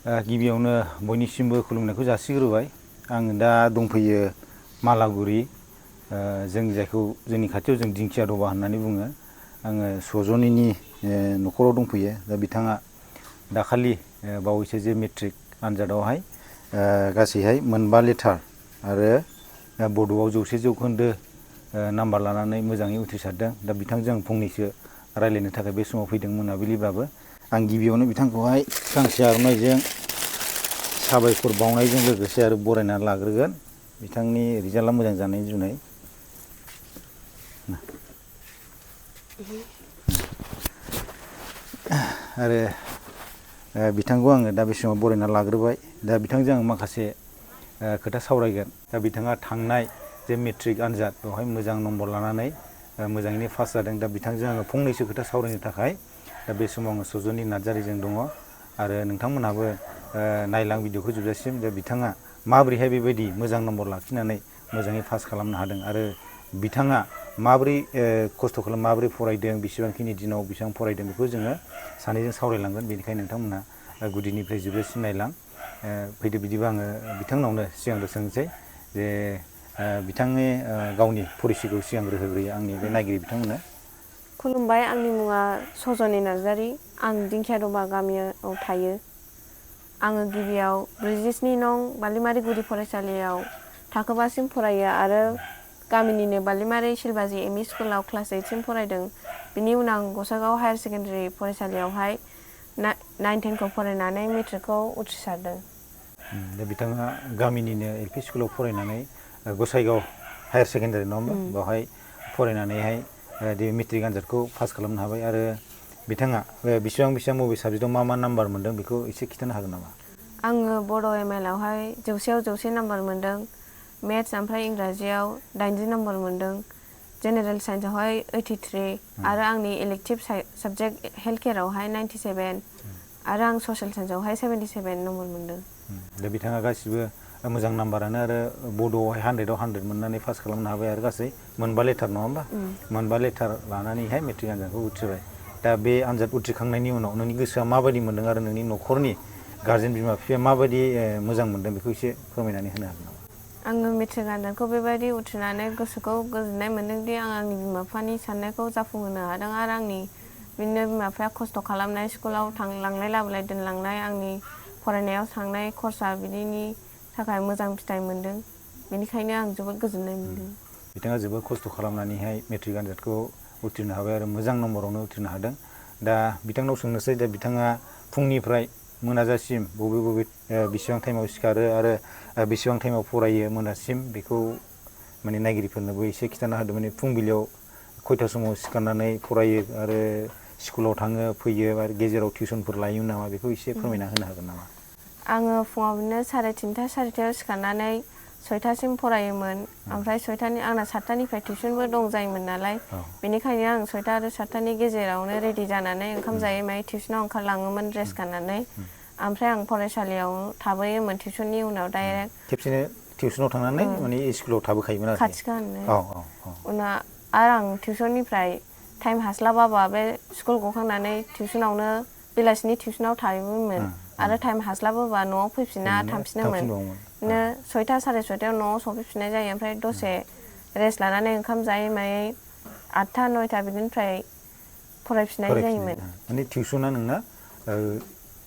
गिबियावनो बयनिसिमबो खुलुमनायखौ जासिग्रोबाय। आं दा दंफैयो मालागुरि, जों जायखौ जोंनि खाथियाव जों दिंखिया दबा होननानै बुङो। आङो सजनिनि न'खराव दंफैयो। दा बिथाङा दाखालि बावैसो जे मेट्रिक आनजादावहाय गासैहाय मोनबा लेटार आरो बड'आव 100% नाम्बार लानानै मोजाङै उथ्रिसारदों। दा बिथांजों आं फंनैसो रायलायनो थाखाय बे समाव फैदों मोनाबिलिब्लाबो। आं गिबियावनो बिथांखौहाय गांसे आर'नाइजों साबायखर बावनायजों लोगोसे आरो बरायनानै लाग्रोगोन बिथांनि रिजाल्टआ मोजां जानायनि जुनै। आरो बिथांखौ आङो दा बे समाव बरायना लाग्रोबाय। दा बिथांजों आं माखासे खोथा सावरायगोन। दा बिथाङा थांनाय जे मेट्रिक आनजाद बेवहाय मोजां नम्बर लानानै मोजाङैनो पास जादों। दा बिथांजों आङो फंनैसो खोथा सावरायनो थाखाय दा बे समाव आङो सजनि नार्जारिजों दङ। आरो नोंथांमोनहाबो नायलां भिडिअखौ जोबजासिम। दा बिथाङा माबोरैहाय बेबायदि मोजां नम्बर लाखिनानै मोजाङै पास खालामनो हादों आरो बिथाङा माबोरै खस्थ' खालाम माबोरै फरायदों, बेसेबांखिनि दिनाव बेसेबां फरायदों, बेखौ जोङो सानैजों सावरायलांगोन। बेनिखायनो नोंथांमोनहा गुदिनिफ्राय जोबजासिम नायलां। फैदो बिदिबा आङो बिथांनावनो सिगांग्रो सोंसै जे बिथांनि गावनि परिचयखौ सिगांग्रो होग्रोयो आंनि बे नायगिरि बिथांमोननो। खुलुमबाय, आंनि मुङा सजनि नार्जारि। आं दिंखिया दबा गामियाव थायो। आङो गिबियाव 46 नं बालिमारि गुदि फरायसालियाव थाखो 5 सिम फरायो आरो गामिनिनो बालिमारि सिलबाजि एमइ स्कुलाव क्लास 8 सिम फरायदों। बिनि उनाव आं गसाइगाव हायार सेकेन्डारि फरायसालियावहाय 9-10 खौ फरायनानै मेट्रिकखौ उथ्रिसारदों। दा बिथाङा गामिनिनो एलपि स्कुलाव फरायनानै गसाइगाव हायार सेकेन्डारि नङा होमबा, बेवहाय फरायनानैहाय दे मेट्रिक आनजादखौ पास खालामनो हाबाय। आरो बिथाङा बेसेबां बबे साबजेक्टआव मा नाम्बार मोन्दों बेखौ एसे खिन्थानो हागोन नामा? आङो बड' एमएलआवहाय 100आव 100 नाम्बार मोन्दों। मेथ्स ओमफ्राय इंराजियाव 90 नाम्बार मोन्दों। जेनेरेल साइन्सआवहाय 83 आरो आंनि इलेक्टिभ साबजेक्ट हेल्थ केयारावहाय 97 आरो आं ससियेल साइन्सआवहाय 77 नाम्बार मोन्दों। दा बिथाङा गासिबो मोजां नाम्बारानो आरो बड'आवहाय 100आव 100 मोननानै पास खालामनो हाबाय आरो गासै मोनबा लेटार नङा होमबा? मोनबा लेटार लानानैहाय मेट्रिक आनजादखौ उथ्रिबाय। दा बे आनजाद उथ्रिखांनायनि उनाव नोंनि गोसोआ माबायदि मोन्दों आरो नोंनि न'खरनि गारजेन बिमा बिफाया माबायदि मोजां मोन्दों बेखौ एसे फोरमायनानै होनो हागोन नामा? आङो मेट्रिक आनजादखौ बेबायदि उथ्रिनानै गोसोखौ गोजोननाय मोन्दोंदि आं आंनि बिमा बिफानि साननायखौ जाफुंहोनो हादों आरो आंनि बिदिनो बिमा बिफाया खस्थ' खालामनाय स्कुलाव लांलाय लाबोलाय दोनलांनाय आंनि फरायनायाव थांनाय खरसा बिदिनि थाखाय मोजां फिथाइ मोन्दों। बेनिखायनो आं जोबोद गोजोननाय मोन्दों। बिथाङा जोबोद खस्थ' खालामनानैहाय मेट्रिक आनजादखौ उथ्रिनो हाबाय आरो मोजां नम्बरावनो उथ्रिनो हादों। दा बिथांनाव सोंनोसै, दा बिथाङा फुंनिफ्राय मोनाजासिम बबे बेसेबां टाइमाव सिखारो आरो बेसेबां टाइमाव फरायो मोनासिम, बेखौ माने नायगिरिफोरनोबो एसे खिन्थाना होदो। माने फुंबिलियाव खयथा समाव सिखारनानै फरायो आरो स्कुलाव थाङो फैयो आरो गेजेराव टिउसनफोर लायो नामा, बेखौ एसे फोरमायना होनो हागोन नामा? आङो फुङाव बिदिनो 3:30 4:00 सिखारनानै 6टासिम फरायोमोन। ओमफ्राय 6टानि आंना 7टानिफ्राय टिउसनबो दं जायोमोन नालाय, बेनिखायनो आं 6टा आरो 7टानि गेजेरावनो रेडि जानानै ओंखाम जायै मायै टिउसनाव ओंखारलाङोमोन ड्रेस गाननानै। ओमफ्राय आं फरायसालियाव थाबोयोमोन टिउसननि उनाव डाइरेक्ट। खेबसेनो टिउसनाव थांनानै माने स्कुलाव थाबोखायोमोन आरोखि? खाथिखा उनाव आरो आं टिउसननिफ्राय टाइम हास्लाबाबा बे स्कुल गखांनानै टिउसनावनो बेलासिनि टिउसनाव थायोमोन आरो टाइम हास्लाबोबा न'आव फैफिनना थांफिनोमोन। बिदिनो 6टा 6:30 न'आव सफैफिननाय जायो। ओमफ्राय दसे रेस्ट लानानै ओंखाम जायै मायै 8टा 9टा बिदिनिफ्राय फरायफिननाय जायोमोन। माने टिउसना नोंना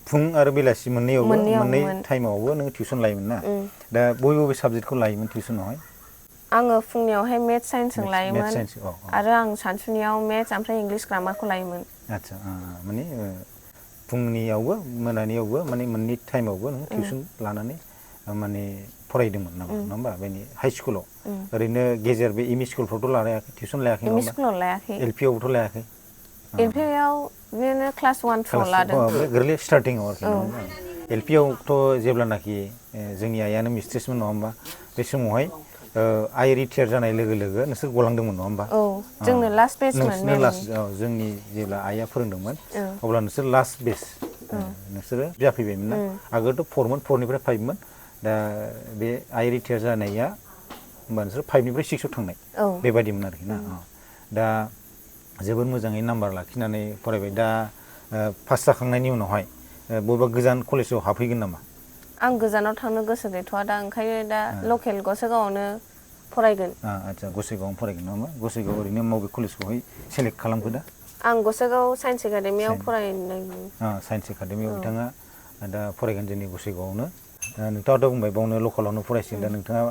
फुं आरो बेलासि मोननैयावबो मोननै टाइमावबो नों टिउसन लायोमोन ना? दा बबे साबजेक्टखौ लायोमोन टिउसनावहाय? आङो फुंनियावहाय मेथ्स साइन्सजों लायोमोन आरो आं सानसुनियाव मेथ्स ओमफ्राय इंलिस ग्रामारखौ लायोमोन। आदसा, माने फुंनियावबो मोनानियावबो माने मोननै टाइमावबो नों टिउसन लानानै माने फरायदोंमोन नामा, नङा होमबा? बेनि हाइ स्कुलाव ओरैनो गेजेर बे एमइ स्कुलफ्रावथ' लायाखै, टिउसन लायाखै नङा होमबा? एमइ स्कुलाव लायाखै। एलपिआवबोथ' लायाखै? एलपिआव बिदिनो क्लास 1-2 लादों। गोरलै स्टार्टिंआव आरोखि, नङा होमबा? एलपिआवथ' जेब्लानाखि जोंनि आइयानो मिस्ट्रेसमोन नङा होमबा, बे समावहाय आइ रिटायार जानाय लोगो लोगो नोंसोर गलांदोंमोन नङा होमबा? जोंनो लास्ट बेचमोन। नोंसोरनो लास्ट, जोंनि जेब्ला आइया फोरोंदोंमोन अब्ला नोंसोर लास्ट बेच नोंसोरो जाफैबायमोन ना? आगोलथ' 4मोन, 4निफ्राय 5मोन। दा बे आइ रिटायार जानाया होमबा नोंसोर 5निफ्राय 6आव थांनाय बेबायदिमोन आरोखि ना? दा जोबोद मोजाङै नाम्बार लाखिनानै फरायबाय। दा पास जाखांनायनि उनावहाय बबेबा गोजान कलेजाव हाबफैगोन नामा? आं गोजानाव थांनो गोसो गैथ'आ दा, ओंखायनो दा लकेल गसाइगावआवनो फरायगोन। आदसा गसाइगावआवनो फरायगोन नङा होमबा? गसाइगाव ओरैनो बबे कलेजखौहाय सेलेक्ट खालामखो दा? आं गसाइगाव साइन्स एकाडेमियाव फरायनो। साइन्स एकाडेमियाव बिथाङा दा फरायगोन जोंनि गसाइगावआवनो। नोंथाङाथ' बुंबाय बावनो लकेलावनो फरायसिगोन। दा नोंथाङा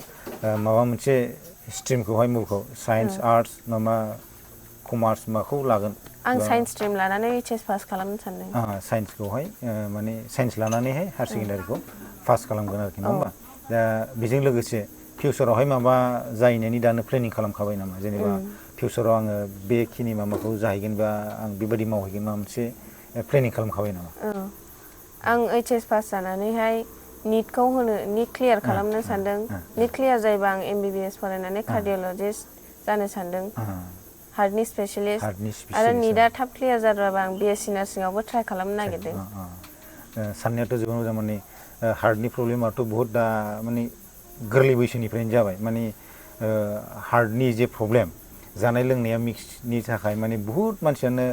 माबा मोनसे स्ट्रिमखौहाय मुखौ साइन्स आर्टस माबा कमार्स माखौ लागोन? आं साइन्स स्ट्रिम लानानै HS पास खालामनो सानदों। साइन्सखौहाय माने साइन्स लानानैहाय हायार सेकेन्डारिखौ पास खालामगोन आरोखि नङा होमबा? दा बेजों लोगोसे फिउचारावहाय माबा जाहैनायनि दानो प्लेनिं खालामखाबाय नामा? जेनेबा फिउचाराव आङो बेखिनि माबाखौ जाहैगोन बा आं बेबायदि मावहैगोन, माबा मोनसे प्लेनिं खालामखाबाय नामा? आं HS पास जानानैहाय निट क्लियार खालामनो सानदों। निट क्लियार जायोबा आं MBBS फरायनानै कार्डिअलजिस्ट जानो सानदों, हार्टनि स्पेसियलिस्ट। आरो निटआ थाब क्लियार जाद्राबा आं BSc नार्सिंआवबो ट्राइ खालामनो नागिरदों। साननायाथ' जोबोद मोजां। माने हार्टनि प्रब्लेमाथ' बहुद दा माने गोरलै बैसोनिफ्रायनो जाबाय। माने हार्टनि जे प्रब्लेम, जानाय लोंनाया मिक्सनि थाखाय माने बहुद मानसियानो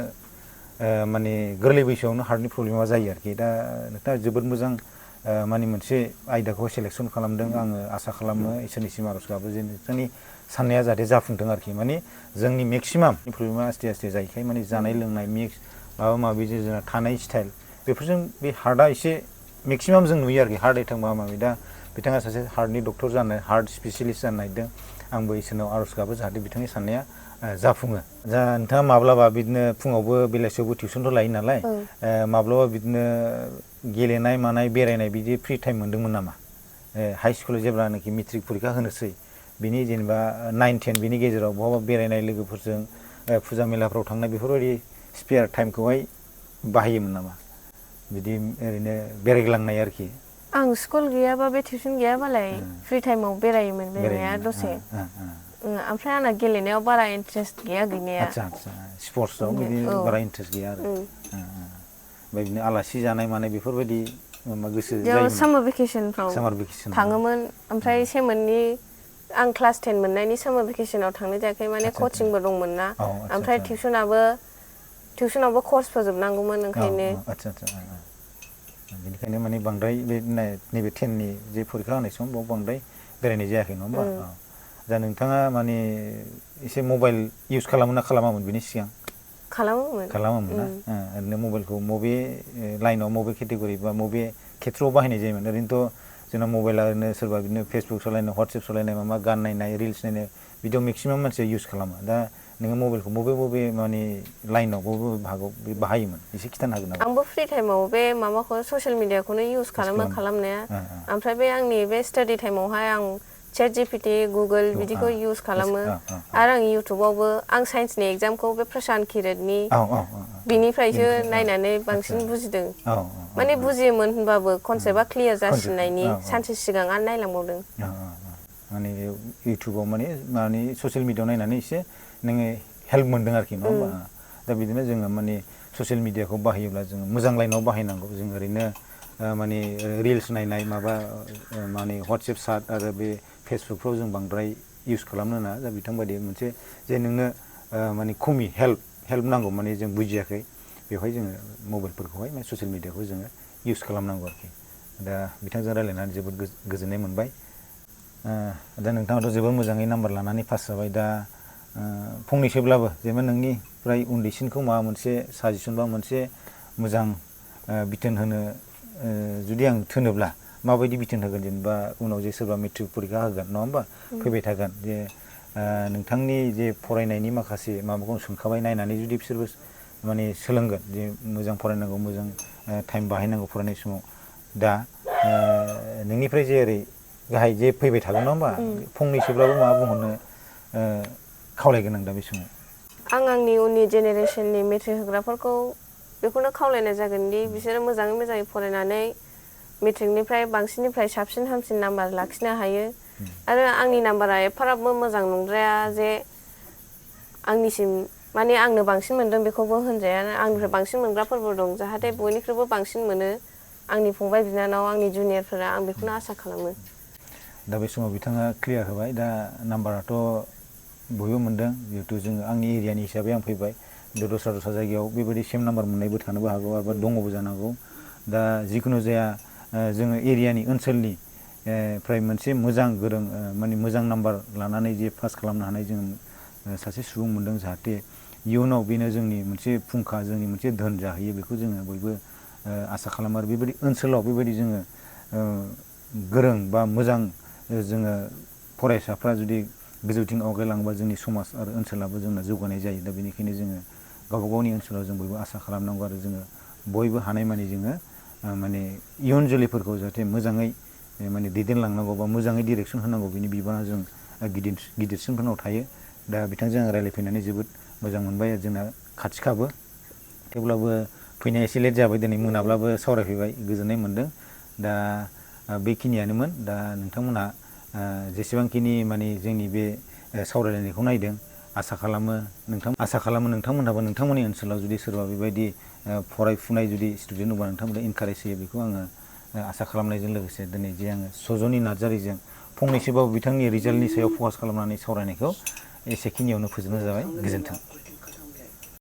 माने गोरलै बैसोआवनो हार्टनि प्रब्लेमा जायो आरोखि। दा नोंथाङा जोबोद मोजां माने मोनसे आयदाखौ सेलेकसन खालामदों। आङो आसा खालामो इसोरनिसिम आर'ज गाबो जे नोंथांनि साननाया जाहाथे जाफुंथों आरोखि। माने जोंनि मेक्सिमाम प्रब्लेमा आस्ते आस्ते जायोखाय माने जानाय लोंनाय मिक्स माबा माबि जोंना थानाय स्टाइल, बेफोरजों बे हार्टआ एसे मेक्सिमाम जों नुयो आरोखि हार्ट एटाक माबा माबि। दा बिथाङा सासे हार्टनि डक्टर जानो, हार्ट स्पेसियलिस्ट जानो नागिरदों। आंबो इसोरनाव आर'ज गाबो जाहाथे बिथांनि साननाया जाफुङो। दा नोंथाङा माब्लाबा बिदिनो फुङावबो बेलासियावबो टिउसनथ' लायो नालाय, माब्लाबा बिदिनो गेलेनाय मानाय बेरायनाय बिदि फ्रि टाइम मोन्दोंमोन नामा? हाइ स्कुलाव जेब्लानाखि मेट्रिक परिखा होनोसै बिनि जेनेबा 9-10 बिनि गेजेराव बहाबा बेरायनाय लोगोफोरजों फुजा मेलाफ्राव थांनाय बेफोरबायदि स्पेयार टाइमखौहाय बाहायोमोन नामा? बिदि ओरैनो बेरायग्लांनाय आरोखि। आं स्कुल गैयाबा बे टिउसन गैयाबालाय फ्रि टाइमाव बेरायोमोन बेरायनाया दसे। ओमफ्राय आंना गेलेनायाव बारा इन्ट्रेस्ट गैया गैनाया। आदसा स्पर्ट्सआव बिदि बारा इन्ट्रेस्ट गैया आरो। ओमफ्राय बिदिनो आलासि जानाय मानाय बेफोरबायदि गोसो जायोमोन? सामार भेकेसनफ्राव थाङोमोन। ओमफ्राय सेमोननि आं क्लास 10 मोननायनि सामार भेकेसनाव थांनाय जायाखै, माने कचिंबो दंमोन ना। ओमफ्राय टिउसनावबो कर्स फोजोबनांगौमोन, ओंखायनो। बेनिखायनो माने बांद्राय बे नैबे 10नि जे परिखा होनाय सम बाव बांद्राय बेरायनाय जायाखै नङा होमबा? दा नोंथाङा माने एसे मबाइल इउस खालामो ना खालामामोन बेनि सिगां? खालामोमोन ना? ओरैनो मबाइलखौ मबे लाइनाव, मबे केटेगरि बा मबे खेथ्रआव बाहायनाय जायोमोन? ओरैनोथ' जोंना मबाइला ओरैनो सोरबा बिदिनो फेसबुक सालायनाय, वाट्सएप सालायनाय, माबा गान नायनाय, रिल्स नायनाय बिदियाव मेक्सिमाम मानसिया इउस खालामो। दा नोङो मबाइलखौ बबे माने लाइनाव, बबे भागआव बाहायोमोन एसे खिन्थानो हागोन नामा? आंबो फ्रि टाइमाव बे माबाखौ ससियेल मिडियाखौनो इउस खालामो खालामनाया। ओमफ्राय बे आंनि बे स्टाडि टाइमावहाय आं ChatGPT, गुगोल बिदिखौ इउस खालामो। आरो आं इउटुबावबो आं साइन्सनि एग्जामखौ बे प्रशान्त किरतनि बिनिफ्रायसो नायनानै बांसिन बुजिदों। माने बुजियोमोन होनबाबो कनसेप्टआ क्लियार जासिननायनि सानसे सिगां आरो नायलांबावदों। माने इउटुबाव माने ससियेल मिडियाआव नायनानै एसे नोङो हेल्प मोनदों आरोखि नङा होमबा? दा बिदिनो जोङो माने ससियेल मिडियाखौ बाहायोब्ला जोङो मोजां लाइनाव बाहायनांगौ। जों ओरैनो माने रिल्स नायनाय माबा माने वाट्सएप साट आरो बे फेसबुकफ्राव जों बांद्राय इउस खालामनो नाङा। दा बिथांबायदि मोनसे जे नोंनो माने खमि हेल्प नांगौ, माने जों बुजियाखै, बेवहाय जोङो मबाइलफोरखौहाय माने ससियेल मिडियाखौ जोङो इउस खालामनांगौ आरोखि। दा बिथांजों रायज्लायनानै जोबोद गोजोननाय मोनबाय। दा नोंथाङाथ' जोबोद मोजाङै नाम्बार लानानै पास जाबाय। दा फंनैसोब्लाबो जेनेबा नोंनिफ्राय उन्दैसिनखौ माबा मोनसे साजेसन बा मोनसे मोजां बिथोन होनो जुदि आं थोनोब्ला माबायदि बिथोन होगोन? जेनेबा उनाव जे सोरबा मेट्रिक परिखा होगोन नङा होमबा, फैबाय थागोन, जे नोंथांनि जे फरायनायनि माखासे माबाखौ सोंखाबाय, नायनानै जुदि बिसोरबो माने सोलोंगोन जे मोजां फरायनांगौ, मोजां टाइम बाहायनांगौ फरायनाय समाव। दा नोंनिफ्राय जे ओरै गाहाय जे फैबाय थागोन नङा होमबा, फंनैसोब्लाबो माबा बुंहरनो खावलायगोन आं दा बे समाव। आं आंनि उननि जेनेरेसननि मेट्रिक होग्राफोरखौ बेखौनो खावलायनाय जागोन दि बिसोरो मोजाङै फरायनानै मेट्रिकनिफ्राय बांसिननिफ्राय साबसिन हामसिन नाम्बार लाखिनो हायो। आरो आंनि नाम्बारा एफाराबबो मोजां नंद्राया जे आंनिसिम माने आंनो बांसिन मोनदों बेखौबो होनजाया। आंनिफ्राय बांसिन मोनग्राफोरबो दं, जाहाथे बयनिख्रुइबो बांसिन मोनो आंनि फंबाय बिनानाव, आंनि जुनियरफोरा। आं बेखौनो आसा खालामो। दा बे समाव बिथाङा क्लियार होबाय। दा नाम्बाराथ' बयबो मोनदों, जिहेतु जोङो आंनि एरियानि हिसाबै आं फैबाय। खिन्थु दस्रा जायगायाव बेबायदि सेम नाम्बार मोननायबो थानोबो हागौ, आरो दङबो जानांगौ। दा जिखुनु जाया जोङो एरियानि ओनसोलनि फ्राय मोनसे मोजां गोरों माने मोजां नाम्बार लानानै जे पास खालामनो हानाय जों सासे सुबुं मोनदों जाहाथे इयुनाव बेनो जोंनि मोनसे फुंखा जोंनि मोनसे धोन जाहैयो बेखौ जोङो बयबो आसा खालामो आरो बेबायदि ओनसोलाव बेबायदि जोङो गोरों बा मोजां जोङो फरायसाफ्रा जुदि गोजौथिं आवगायलाङोबा जोंनि समाज आरो ओनसोलाबो जोंना जौगानाय जायो। दा बेनिखायनो जोङो गावबा गावनि ओनसोलाव जों बयबो आसा खालामनांगौ आरो जोङो बयबो हानायमानि जोङो माने इयुन जोलैफोरखौ जाहाथे मोजाङै माने दैदेनलांनांगौ बा मोजाङै डिरेक्सन होनांगौ बिनि बिबाना जों गिदिरसिनफोरनाव थायो। दा बिथांजों आं रायज्लायफैनानै जोबोद मोजां मोनबाय आरो जोंना खाथिखाबो थेवब्लाबो फैनाया एसे लेट जाबाय दिनै मोनाब्लाबो सावरायफैबाय गोजोननाय मोनदों। दा बेखिनियानोमोन। दा नोंथांमोनहा जेसेबांखिनि माने जोंनि बे सावरायलायनायखौ नायदों आसा खालामो नोंथांमोनहाबो नोंथांमोननि ओनसोलाव जुदि सोरबा बेबायदि फरायफुनाय जुदि स्टुडेन्ट दंबा नोंथांमोनहा इनकारेज होयो बेखौ आङो आसा खालामनायजों लोगोसे दिनै जे आङो सजनि नार्जारिजों फंनैसोबाबो बिथांनि रिजाल्टनि सायाव फकास खालामनानै सावरायनायखौ एसेखिनियावनो फोजोबनाय जाबाय। गोजोन्थों।